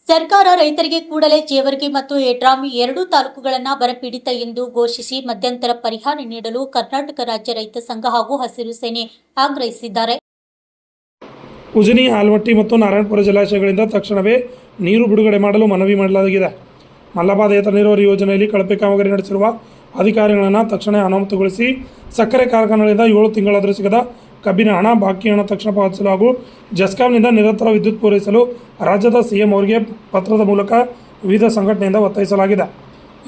ಸರ್ಕಾರ ರೈತರಿಗೆ ಕೂಡಲೇ ಜೇವರ್ಗಿ ಮತ್ತು ಯಡ್ರಾಮಿ ಎರಡೂ ತಾಲೂಕುಗಳನ್ನು ಬರಪೀಡಿತ ಎಂದು ಘೋಷಿಸಿ ಮಧ್ಯಂತರ ಪರಿಹಾರ ನೀಡಲು ಕರ್ನಾಟಕ ರಾಜ್ಯ ರೈತ ಸಂಘ ಹಾಗೂ ಹಸಿರು ಸೇನೆ ಆಗ್ರಹಿಸಿದ್ದಾರೆ. ಉಜಿನಿ, ಆಲಮಟ್ಟಿ ಮತ್ತು ನಾರಾಯಣಪುರ ಜಲಾಶಯಗಳಿಂದ ತಕ್ಷಣವೇ ನೀರು ಬಿಡುಗಡೆ ಮಾಡಲು ಮನವಿ ಮಾಡಲಾಗಿದೆ. ಮಲ್ಲಬಾದ್ ಏತ ನೀರಾವರಿ ಯೋಜನೆಯಲ್ಲಿ ಕಳಪೆ ಕಾಮಗಾರಿ ನಡೆಸಿರುವ ಅಧಿಕಾರಿಗಳನ್ನು ತಕ್ಷಣ ಅನಾಮತುಗೊಳಿಸಿ, ಸಕ್ಕರೆ ಕಾರ್ಖಾನೆಗಳಿಂದ 7 ತಿಂಗಳಾದರೂ ಸಿಗದ ಕಬ್ಬಿನ ಹಣ, ಬಾಕಿ ಹಣ ತಕ್ಷಣ ಪಾವತಿಸಲು ಹಾಗೂ ಜೆಸ್ಕಾಂನಿಂದ ನಿರಂತರ ವಿದ್ಯುತ್ ಪೂರೈಸಲು ರಾಜ್ಯದ ಸಿಎಂ ಅವರಿಗೆ ಪತ್ರದ ಮೂಲಕ ವಿವಿಧ ಸಂಘಟನೆಯಿಂದ ಒತ್ತಾಯಿಸಲಾಗಿದೆ.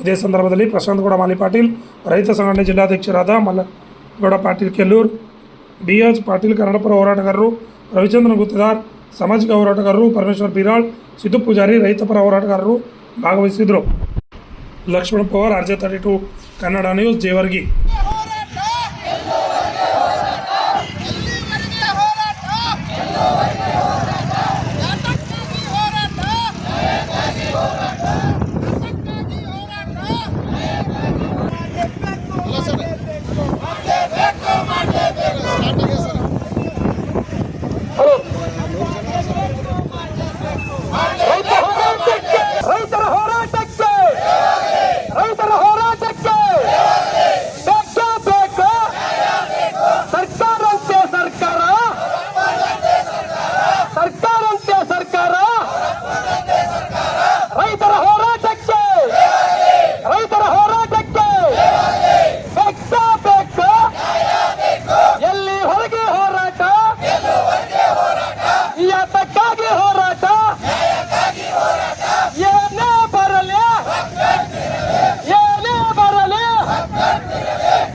ಇದೇ ಸಂದರ್ಭದಲ್ಲಿ ಪ್ರಶಾಂತ್ ಗೌಡ ಮಾಲಿ ಪಾಟೀಲ್, ರೈತ ಸಂಘಟನೆ ಜಿಲ್ಲಾಧ್ಯಕ್ಷರಾದ ಮಲ್ಲಗೌಡ ಪಾಟೀಲ್ ಕೆಲ್ಲೂರ್, BH ಪಾಟೀಲ್, ಕನ್ನಡಪರ ಹೋರಾಟಗಾರರು ರವಿಚಂದ್ರನ್ ಗುತ್ತಿದಾರ್, ಸಾಮಾಜಿಕ ಹೋರಾಟಗಾರರು ಪರಮೇಶ್ವರ್ ಬಿರಾಳ್, ಸಿದ್ದು ಪೂಜಾರಿ, ರೈತಪರ ಹೋರಾಟಗಾರರು ಭಾಗವಹಿಸಿದರು. Lakshman Pawar, RJ32 Kannada news, Jevargi.